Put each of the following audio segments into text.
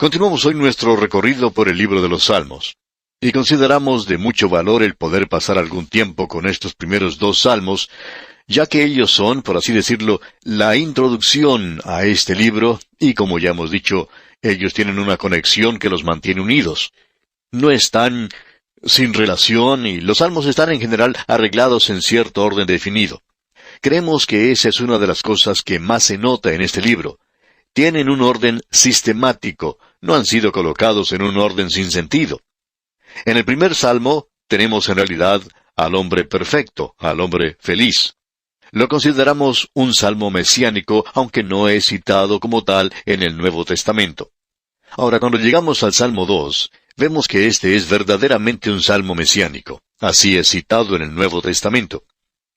Continuamos hoy nuestro recorrido por el libro de los Salmos, y consideramos de mucho valor el poder pasar algún tiempo con estos primeros dos salmos, ya que ellos son, por así decirlo, la introducción a este libro, y como ya hemos dicho, ellos tienen una conexión que los mantiene unidos. No están sin relación, y los salmos están en general arreglados en cierto orden definido. Creemos que esa es una de las cosas que más se nota en este libro. Tienen un orden sistemático, no han sido colocados en un orden sin sentido. En el primer salmo tenemos en realidad al hombre perfecto, al hombre feliz. Lo consideramos un salmo mesiánico, aunque no es citado como tal en el Nuevo Testamento. Ahora, cuando llegamos al Salmo 2, vemos que este es verdaderamente un salmo mesiánico. Así es citado en el Nuevo Testamento.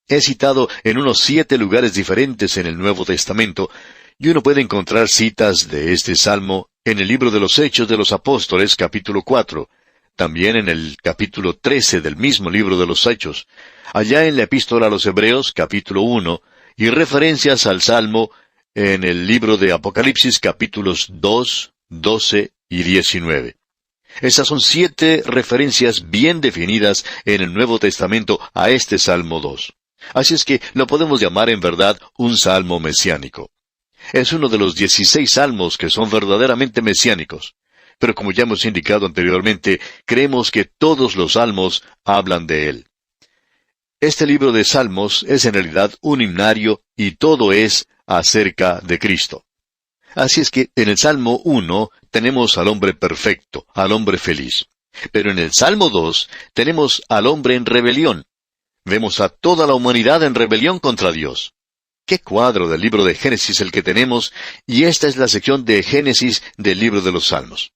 Es citado en unos 7 lugares diferentes en el Nuevo Testamento, y uno puede encontrar citas de este salmo en el libro de los Hechos de los Apóstoles, capítulo 4, también en el capítulo 13 del mismo libro de los Hechos, allá en la Epístola a los Hebreos, capítulo 1, y referencias al salmo en el libro de Apocalipsis, capítulos 2, 12 y 19. Esas son 7 referencias bien definidas en el Nuevo Testamento a este Salmo 2. Así es que lo podemos llamar en verdad un salmo mesiánico. Es uno de los 16 salmos que son verdaderamente mesiánicos. Pero como ya hemos indicado anteriormente, creemos que todos los salmos hablan de él. Este libro de Salmos es en realidad un himnario y todo es acerca de Cristo. Así es que en el Salmo 1 tenemos al hombre perfecto, al hombre feliz. Pero en el Salmo 2 tenemos al hombre en rebelión. Vemos a toda la humanidad en rebelión contra Dios. ¡Qué cuadro del libro de Génesis el que tenemos! Y esta es la sección de Génesis del libro de los Salmos.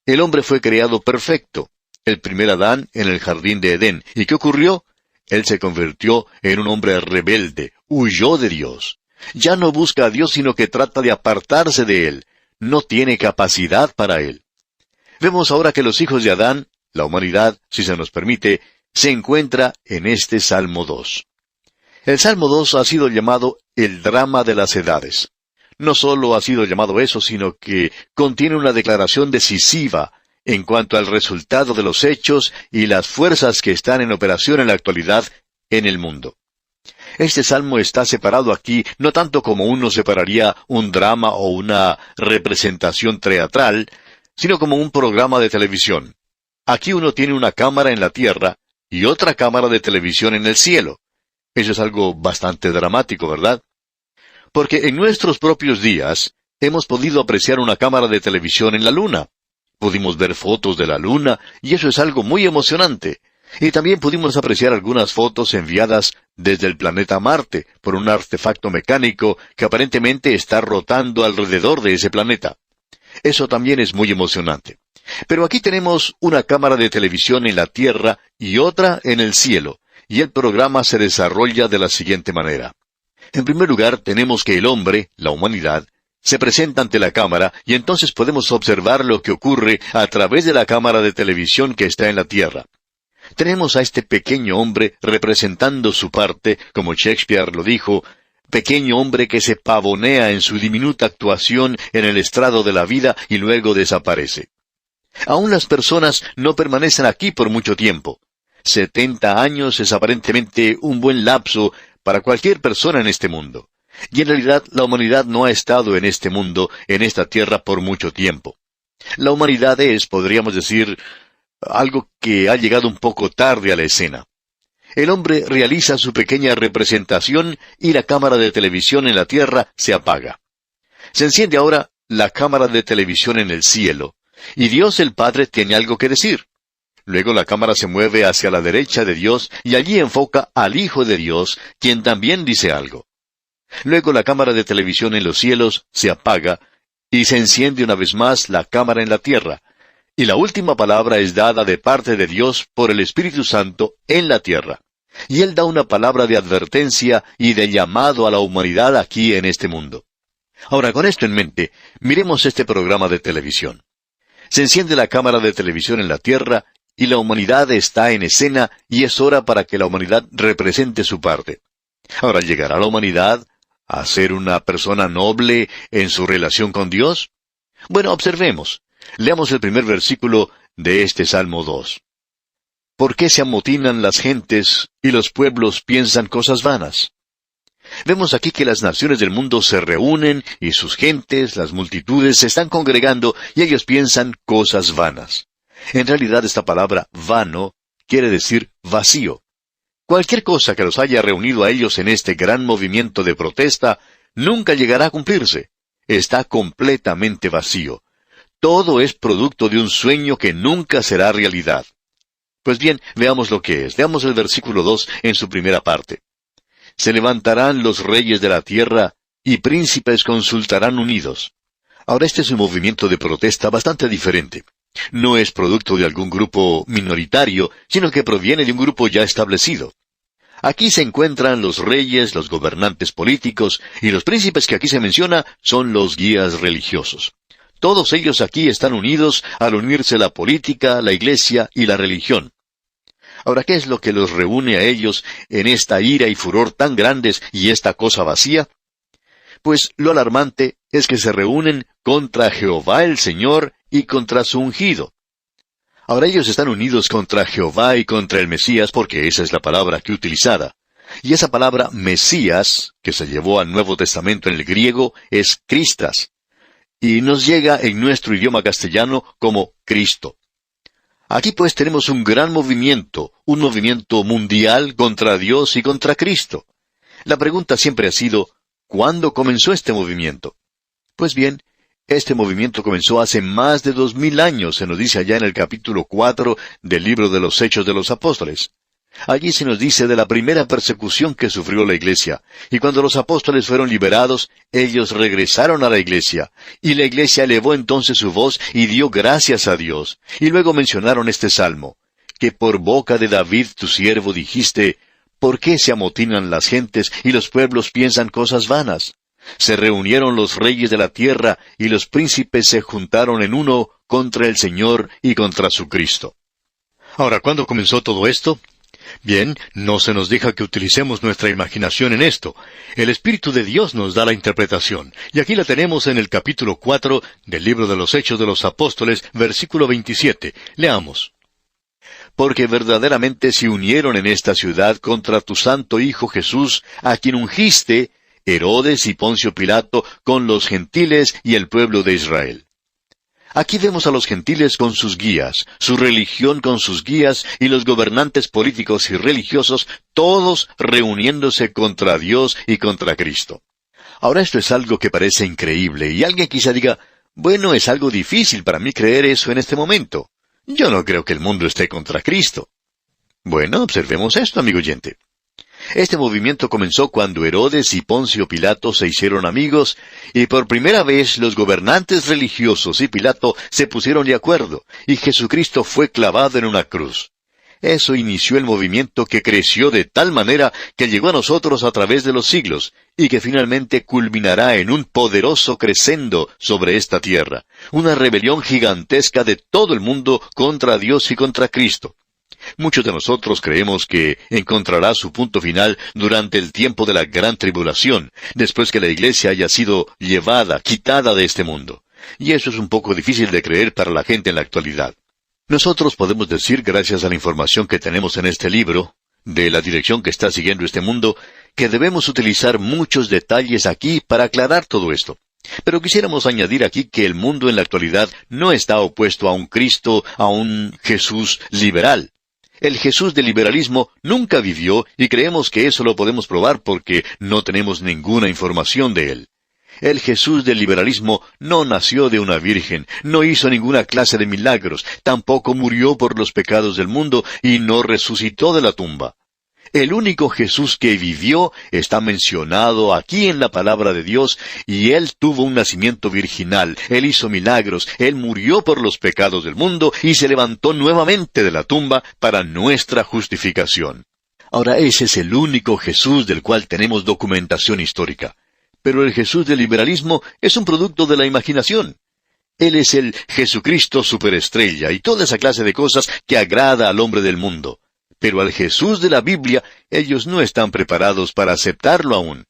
El hombre fue creado perfecto, el primer Adán en el jardín de Edén. ¿Y qué ocurrió? Él se convirtió en un hombre rebelde, huyó de Dios. Ya no busca a Dios, sino que trata de apartarse de Él. No tiene capacidad para Él. Vemos ahora que los hijos de Adán, la humanidad, si se nos permite, se encuentra en este Salmo 2. El Salmo 2 ha sido llamado el drama de las edades. No solo ha sido llamado eso, sino que contiene una declaración decisiva en cuanto al resultado de los hechos y las fuerzas que están en operación en la actualidad en el mundo. Este salmo está separado aquí no tanto como uno separaría un drama o una representación teatral, sino como un programa de televisión. Aquí uno tiene una cámara en la tierra y otra cámara de televisión en el cielo. Eso es algo bastante dramático, ¿verdad? Porque en nuestros propios días hemos podido apreciar una cámara de televisión en la luna. Pudimos ver fotos de la luna, y eso es algo muy emocionante. Y también pudimos apreciar algunas fotos enviadas desde el planeta Marte por un artefacto mecánico que aparentemente está rotando alrededor de ese planeta. Eso también es muy emocionante. Pero aquí tenemos una cámara de televisión en la Tierra y otra en el cielo, y el programa se desarrolla de la siguiente manera. En primer lugar, tenemos que el hombre, la humanidad, se presenta ante la cámara y entonces podemos observar lo que ocurre a través de la cámara de televisión que está en la Tierra. Tenemos a este pequeño hombre representando su parte, como Shakespeare lo dijo, pequeño hombre que se pavonea en su diminuta actuación en el estrado de la vida y luego desaparece. Aún las personas no permanecen aquí por mucho tiempo. 70 años es aparentemente un buen lapso para cualquier persona en este mundo. Y en realidad la humanidad no ha estado en este mundo, en esta tierra, por mucho tiempo. La humanidad es, podríamos decir, algo que ha llegado un poco tarde a la escena. El hombre realiza su pequeña representación y la cámara de televisión en la tierra se apaga. Se enciende ahora la cámara de televisión en el cielo, y Dios el Padre tiene algo que decir. Luego la cámara se mueve hacia la derecha de Dios y allí enfoca al Hijo de Dios, quien también dice algo. Luego la cámara de televisión en los cielos se apaga y se enciende una vez más la cámara en la tierra. Y la última palabra es dada de parte de Dios por el Espíritu Santo en la tierra. Y Él da una palabra de advertencia y de llamado a la humanidad aquí en este mundo. Ahora, con esto en mente, miremos este programa de televisión. Se enciende la cámara de televisión en la tierra y la humanidad está en escena y es hora para que la humanidad represente su parte. Ahora, ¿llegará la humanidad a ser una persona noble en su relación con Dios? Bueno, observemos. Leamos el primer versículo de este Salmo 2. ¿Por qué se amotinan las gentes y los pueblos piensan cosas vanas? Vemos aquí que las naciones del mundo se reúnen y sus gentes, las multitudes, se están congregando y ellos piensan cosas vanas. En realidad esta palabra vano quiere decir vacío. Cualquier cosa que los haya reunido a ellos en este gran movimiento de protesta nunca llegará a cumplirse. Está completamente vacío. Todo es producto de un sueño que nunca será realidad. Pues bien, veamos lo que es. Veamos el versículo 2 en su primera parte. Se levantarán los reyes de la tierra, y príncipes consultarán unidos. Ahora este es un movimiento de protesta bastante diferente. No es producto de algún grupo minoritario, sino que proviene de un grupo ya establecido. Aquí se encuentran los reyes, los gobernantes políticos, y los príncipes que aquí se menciona son los guías religiosos. Todos ellos aquí están unidos al unirse la política, la iglesia y la religión. Ahora, ¿qué es lo que los reúne a ellos en esta ira y furor tan grandes y esta cosa vacía? Pues lo alarmante es que se reúnen contra Jehová el Señor y contra su ungido. Ahora ellos están unidos contra Jehová y contra el Mesías porque esa es la palabra que utilizada. Y esa palabra Mesías, que se llevó al Nuevo Testamento en el griego, es Cristas. Y nos llega en nuestro idioma castellano como Cristo. Aquí pues tenemos un gran movimiento, un movimiento mundial contra Dios y contra Cristo. La pregunta siempre ha sido, ¿cuándo comenzó este movimiento? Pues bien, este movimiento comenzó hace más de 2000 años, se nos dice allá en el capítulo 4 del libro de los Hechos de los Apóstoles. Allí se nos dice de la primera persecución que sufrió la iglesia, y cuando los apóstoles fueron liberados, ellos regresaron a la iglesia, y la iglesia elevó entonces su voz y dio gracias a Dios, y luego mencionaron este salmo, que por boca de David tu siervo dijiste, ¿por qué se amotinan las gentes y los pueblos piensan cosas vanas? Se reunieron los reyes de la tierra, y los príncipes se juntaron en uno contra el Señor y contra su Cristo. Ahora, ¿cuándo comenzó todo esto? Bien, no se nos deja que utilicemos nuestra imaginación en esto. El Espíritu de Dios nos da la interpretación, y aquí la tenemos en el capítulo 4 del libro de los Hechos de los Apóstoles, versículo 27. Leamos. Porque verdaderamente se unieron en esta ciudad contra tu santo Hijo Jesús, a quien ungiste, Herodes y Poncio Pilato, con los gentiles y el pueblo de Israel. Aquí vemos a los gentiles con sus guías, su religión con sus guías y los gobernantes políticos y religiosos, todos reuniéndose contra Dios y contra Cristo. Ahora esto es algo que parece increíble y alguien quizá diga, bueno, es algo difícil para mí creer eso en este momento. Yo no creo que el mundo esté contra Cristo. Bueno, observemos esto, amigo oyente. Este movimiento comenzó cuando Herodes y Poncio Pilato se hicieron amigos, y por primera vez los gobernantes religiosos y Pilato se pusieron de acuerdo, y Jesucristo fue clavado en una cruz. Eso inició el movimiento que creció de tal manera que llegó a nosotros a través de los siglos, y que finalmente culminará en un poderoso crescendo sobre esta tierra, una rebelión gigantesca de todo el mundo contra Dios y contra Cristo. Muchos de nosotros creemos que encontrará su punto final durante el tiempo de la gran tribulación, después que la iglesia haya sido llevada, quitada de este mundo. Y eso es un poco difícil de creer para la gente en la actualidad. Nosotros podemos decir, gracias a la información que tenemos en este libro, de la dirección que está siguiendo este mundo, que debemos utilizar muchos detalles aquí para aclarar todo esto. Pero quisiéramos añadir aquí que el mundo en la actualidad no está opuesto a un Cristo, a un Jesús liberal. El Jesús del liberalismo nunca vivió y creemos que eso lo podemos probar porque no tenemos ninguna información de él. El Jesús del liberalismo no nació de una virgen, no hizo ninguna clase de milagros, tampoco murió por los pecados del mundo y no resucitó de la tumba. El único Jesús que vivió está mencionado aquí en la palabra de Dios, y Él tuvo un nacimiento virginal, Él hizo milagros, Él murió por los pecados del mundo y se levantó nuevamente de la tumba para nuestra justificación. Ahora ese es el único Jesús del cual tenemos documentación histórica. Pero el Jesús del liberalismo es un producto de la imaginación. Él es el Jesucristo superestrella y toda esa clase de cosas que agrada al hombre del mundo. Pero al Jesús de la Biblia, ellos no están preparados para aceptarlo aún.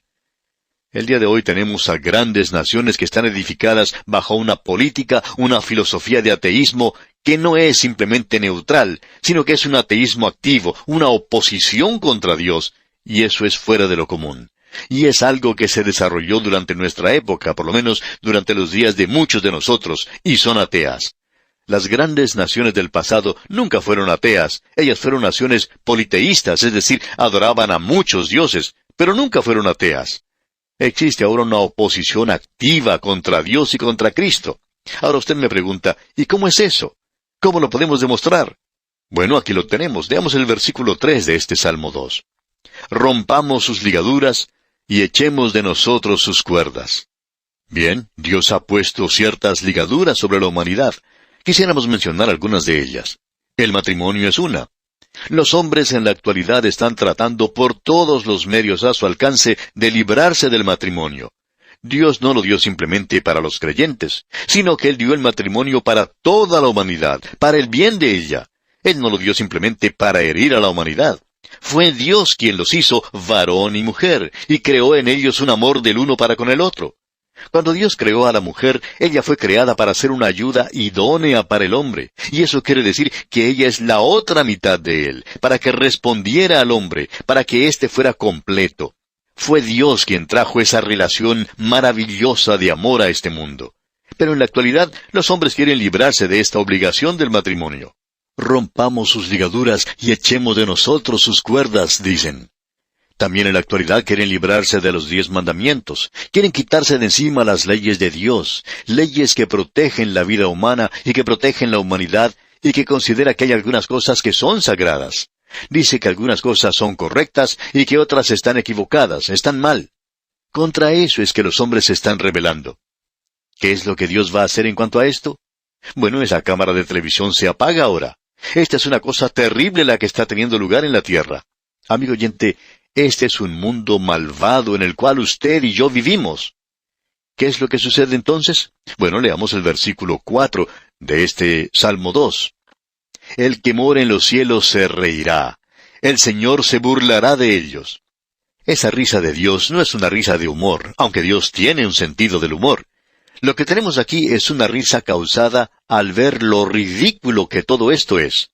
El día de hoy tenemos a grandes naciones que están edificadas bajo una política, una filosofía de ateísmo que no es simplemente neutral, sino que es un ateísmo activo, una oposición contra Dios, y eso es fuera de lo común. Y es algo que se desarrolló durante nuestra época, por lo menos durante los días de muchos de nosotros, y son ateas. Las grandes naciones del pasado nunca fueron ateas, ellas fueron naciones politeístas, es decir, adoraban a muchos dioses, pero nunca fueron ateas. Existe ahora una oposición activa contra Dios y contra Cristo. Ahora usted me pregunta, ¿y cómo es eso? ¿Cómo lo podemos demostrar? Bueno, aquí lo tenemos. Leamos el versículo 3 de este Salmo 2. Rompamos sus ligaduras y echemos de nosotros sus cuerdas. Bien, Dios ha puesto ciertas ligaduras sobre la humanidad. Quisiéramos mencionar algunas de ellas. El matrimonio es una. Los hombres en la actualidad están tratando por todos los medios a su alcance de librarse del matrimonio. Dios no lo dio simplemente para los creyentes, sino que Él dio el matrimonio para toda la humanidad, para el bien de ella. Él no lo dio simplemente para herir a la humanidad. Fue Dios quien los hizo varón y mujer, y creó en ellos un amor del uno para con el otro. Cuando Dios creó a la mujer, ella fue creada para ser una ayuda idónea para el hombre, y eso quiere decir que ella es la otra mitad de él, para que respondiera al hombre, para que éste fuera completo. Fue Dios quien trajo esa relación maravillosa de amor a este mundo. Pero en la actualidad, los hombres quieren librarse de esta obligación del matrimonio. Rompamos sus ligaduras y echemos de nosotros sus cuerdas, dicen. También en la actualidad quieren librarse de los 10 mandamientos. Quieren quitarse de encima las leyes de Dios, leyes que protegen la vida humana y que protegen la humanidad y que considera que hay algunas cosas que son sagradas. Dice que algunas cosas son correctas y que otras están equivocadas, están mal. Contra eso es que los hombres se están rebelando. ¿Qué es lo que Dios va a hacer en cuanto a esto? Bueno, esa cámara de televisión se apaga ahora. Esta es una cosa terrible la que está teniendo lugar en la tierra. Amigo oyente, este es un mundo malvado en el cual usted y yo vivimos. ¿Qué es lo que sucede entonces? Bueno, leamos el versículo 4 de este Salmo 2. El que mora en los cielos se reirá. El Señor se burlará de ellos. Esa risa de Dios no es una risa de humor, aunque Dios tiene un sentido del humor. Lo que tenemos aquí es una risa causada al ver lo ridículo que todo esto es.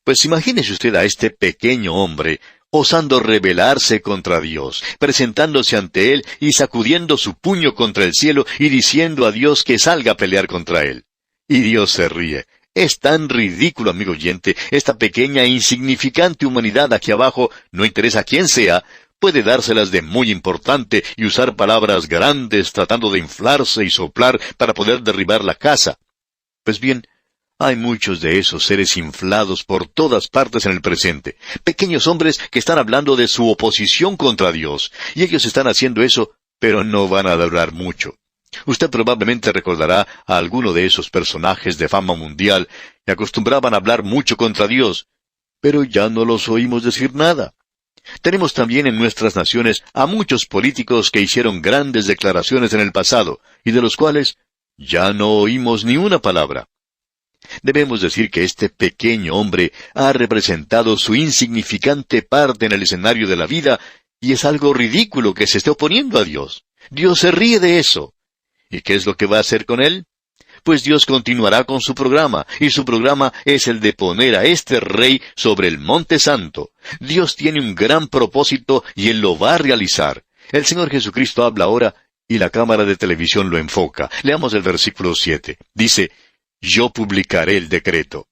Pues imagínese usted a este pequeño hombre osando rebelarse contra Dios, presentándose ante Él y sacudiendo su puño contra el cielo y diciendo a Dios que salga a pelear contra Él. Y Dios se ríe. Es tan ridículo, amigo oyente, esta pequeña e insignificante humanidad aquí abajo, no interesa quién sea, puede dárselas de muy importante y usar palabras grandes tratando de inflarse y soplar para poder derribar la casa. Pues bien, hay muchos de esos seres inflados por todas partes en el presente, pequeños hombres que están hablando de su oposición contra Dios, y ellos están haciendo eso, pero no van a durar mucho. Usted probablemente recordará a alguno de esos personajes de fama mundial que acostumbraban a hablar mucho contra Dios, pero ya no los oímos decir nada. Tenemos también en nuestras naciones a muchos políticos que hicieron grandes declaraciones en el pasado, y de los cuales ya no oímos ni una palabra. Debemos decir que este pequeño hombre ha representado su insignificante parte en el escenario de la vida, y es algo ridículo que se esté oponiendo a Dios. Dios se ríe de eso. ¿Y qué es lo que va a hacer con él? Pues Dios continuará con su programa, y su programa es el de poner a este rey sobre el Monte Santo. Dios tiene un gran propósito y Él lo va a realizar. El Señor Jesucristo habla ahora, y la cámara de televisión lo enfoca. Leamos el versículo 7. Dice, yo publicaré el decreto.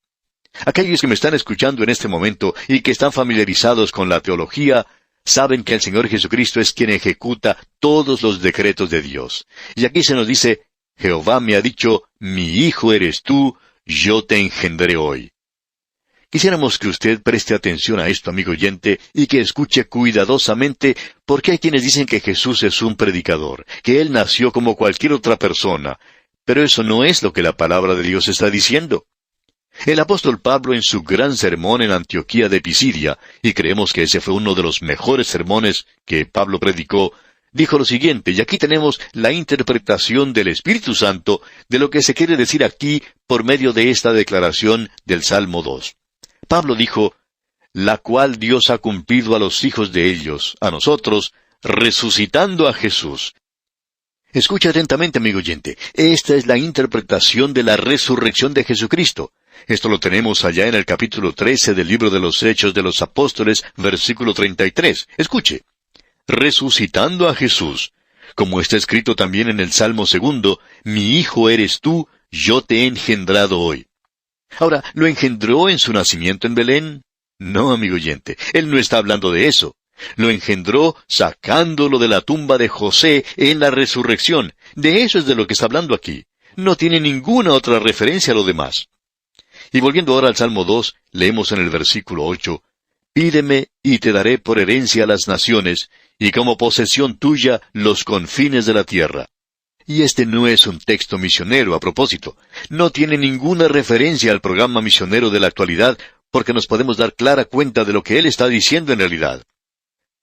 Aquellos que me están escuchando en este momento y que están familiarizados con la teología, saben que el Señor Jesucristo es quien ejecuta todos los decretos de Dios. Y aquí se nos dice, Jehová me ha dicho, mi hijo eres tú, yo te engendré hoy. Quisiéramos que usted preste atención a esto, amigo oyente, y que escuche cuidadosamente, porque hay quienes dicen que Jesús es un predicador, que Él nació como cualquier otra persona, pero eso no es lo que la palabra de Dios está diciendo. El apóstol Pablo en su gran sermón en Antioquía de Pisidia, y creemos que ese fue uno de los mejores sermones que Pablo predicó, dijo lo siguiente, y aquí tenemos la interpretación del Espíritu Santo de lo que se quiere decir aquí por medio de esta declaración del Salmo 2. Pablo dijo, la cual Dios ha cumplido a los hijos de ellos, a nosotros, resucitando a Jesús. Escucha atentamente, amigo oyente. Esta es la interpretación de la resurrección de Jesucristo. Esto lo tenemos allá en el capítulo 13 del libro de los Hechos de los Apóstoles, versículo 33. Escuche. Resucitando a Jesús. Como está escrito también en el Salmo 2, mi hijo eres tú, yo te he engendrado hoy. Ahora, ¿lo engendró en su nacimiento en Belén? No, amigo oyente, él no está hablando de eso. Lo engendró sacándolo de la tumba de José en la resurrección. De eso es de lo que está hablando aquí. No tiene ninguna otra referencia a lo demás. Y volviendo ahora al Salmo 2, leemos en el versículo 8, Pídeme y te daré por herencia a las naciones, y como posesión tuya los confines de la tierra. Y este no es un texto misionero a propósito. No tiene ninguna referencia al programa misionero de la actualidad, porque nos podemos dar clara cuenta de lo que él está diciendo en realidad.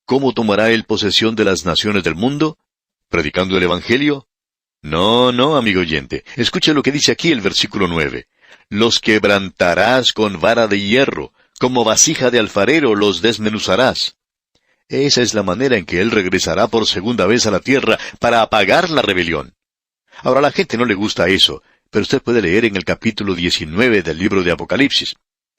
¿Cómo tomará él posesión de las naciones del mundo? ¿Predicando el Evangelio? No, amigo oyente. Escuche lo que dice aquí el versículo 9. Los quebrantarás con vara de hierro, como vasija de alfarero los desmenuzarás. Esa es la manera en que él regresará por segunda vez a la tierra para apagar la rebelión. Ahora a la gente no le gusta eso, pero usted puede leer en el capítulo 19 del libro de Apocalipsis.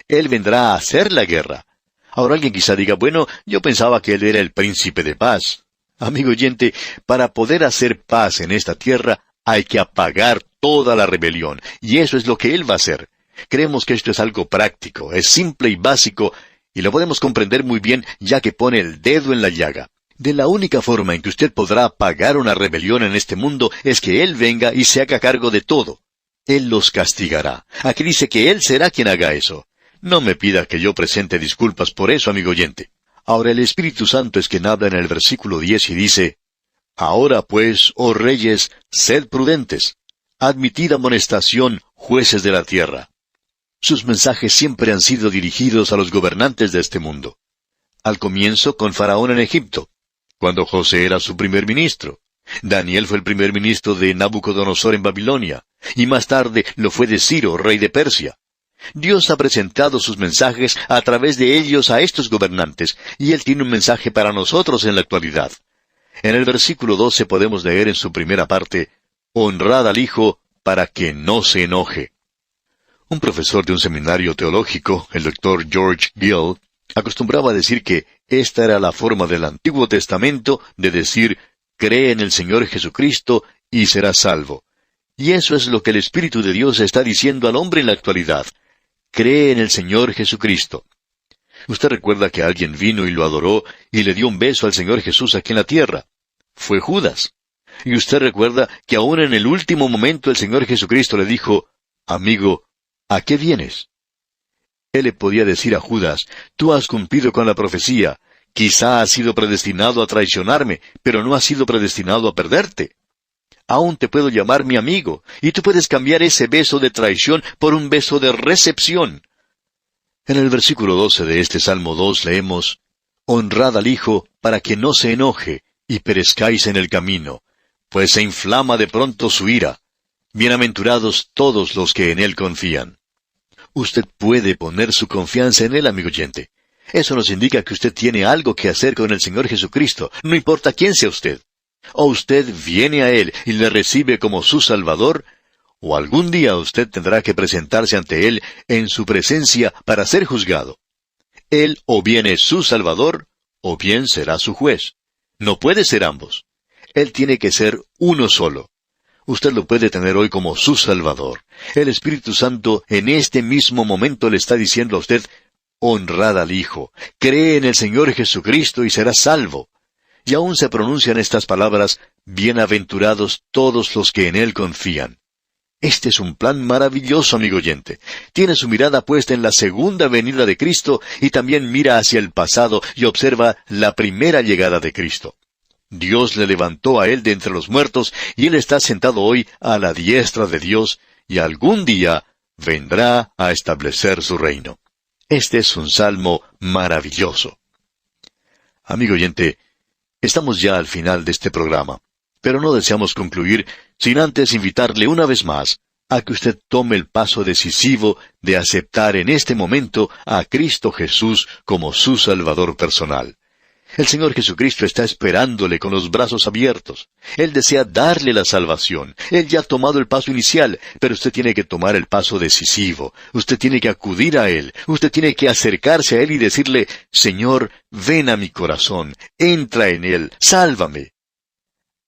Él vendrá a hacer la guerra. Ahora alguien quizá diga, bueno, yo pensaba que él era el príncipe de paz. Amigo oyente, para poder hacer paz en esta tierra, hay que apagar toda la rebelión, y eso es lo que él va a hacer. Creemos que esto es algo práctico, es simple y básico, y lo podemos comprender muy bien ya que pone el dedo en la llaga. De la única forma en que usted podrá apagar una rebelión en este mundo es que Él venga y se haga cargo de todo. Él los castigará. Aquí dice que Él será quien haga eso. No me pida que yo presente disculpas por eso, amigo oyente. Ahora el Espíritu Santo es quien habla en el versículo 10 y dice, Ahora pues, oh reyes, sed prudentes. Admitid amonestación, jueces de la tierra. Sus mensajes siempre han sido dirigidos a los gobernantes de este mundo. Al comienzo con Faraón en Egipto, cuando José era su primer ministro. Daniel fue el primer ministro de Nabucodonosor en Babilonia, y más tarde lo fue de Ciro, rey de Persia. Dios ha presentado sus mensajes a través de ellos a estos gobernantes, y Él tiene un mensaje para nosotros en la actualidad. En el versículo 12 podemos leer en su primera parte, Honrad al Hijo para que no se enoje. Un profesor de un seminario teológico, el doctor George Gill, acostumbraba a decir que esta era la forma del Antiguo Testamento de decir, cree en el Señor Jesucristo y serás salvo. Y eso es lo que el Espíritu de Dios está diciendo al hombre en la actualidad. Cree en el Señor Jesucristo. Usted recuerda que alguien vino y lo adoró y le dio un beso al Señor Jesús aquí en la tierra. Fue Judas. Y usted recuerda que aún en el último momento el Señor Jesucristo le dijo, amigo, ¿a qué vienes? Él le podía decir a Judas, tú has cumplido con la profecía, quizá has sido predestinado a traicionarme, pero no has sido predestinado a perderte. Aún te puedo llamar mi amigo, y tú puedes cambiar ese beso de traición por un beso de recepción. En el versículo 12 de este Salmo 2 leemos, Honrad al Hijo para que no se enoje, y perezcáis en el camino, pues se inflama de pronto su ira. Bienaventurados todos los que en Él confían. Usted puede poner su confianza en Él, amigo oyente. Eso nos indica que usted tiene algo que hacer con el Señor Jesucristo, no importa quién sea usted. O usted viene a Él y le recibe como su Salvador, o algún día usted tendrá que presentarse ante Él en su presencia para ser juzgado. Él o bien es su Salvador, o bien será su juez. No puede ser ambos. Él tiene que ser uno solo. Usted lo puede tener hoy como su Salvador. El Espíritu Santo en este mismo momento le está diciendo a usted, honrad al Hijo, cree en el Señor Jesucristo y será salvo. Y aún se pronuncian estas palabras, bienaventurados todos los que en Él confían. Este es un plan maravilloso, amigo oyente. Tiene su mirada puesta en la segunda venida de Cristo y también mira hacia el pasado y observa la primera llegada de Cristo. Dios le levantó a Él de entre los muertos y Él está sentado hoy a la diestra de Dios y algún día vendrá a establecer su reino. Este es un salmo maravilloso. Amigo oyente, estamos ya al final de este programa, pero no deseamos concluir sin antes invitarle una vez más a que usted tome el paso decisivo de aceptar en este momento a Cristo Jesús como su Salvador personal. El Señor Jesucristo está esperándole con los brazos abiertos. Él desea darle la salvación. Él ya ha tomado el paso inicial, pero usted tiene que tomar el paso decisivo. Usted tiene que acudir a Él. Usted tiene que acercarse a Él y decirle, Señor, ven a mi corazón, entra en Él, sálvame.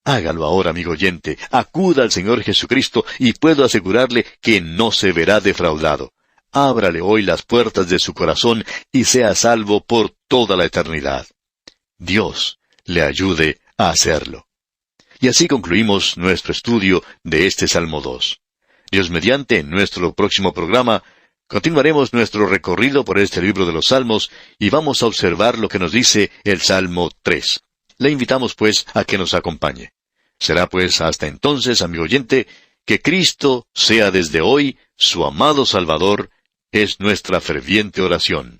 Hágalo ahora, amigo oyente. Acuda al Señor Jesucristo y puedo asegurarle que no se verá defraudado. Ábrale hoy las puertas de su corazón y sea salvo por toda la eternidad. Dios le ayude a hacerlo. Y así concluimos nuestro estudio de este Salmo 2. Dios mediante, en nuestro próximo programa, continuaremos nuestro recorrido por este libro de los Salmos y vamos a observar lo que nos dice el Salmo 3. Le invitamos pues a que nos acompañe. Será pues hasta entonces, amigo oyente, que Cristo sea desde hoy su amado Salvador, es nuestra ferviente oración.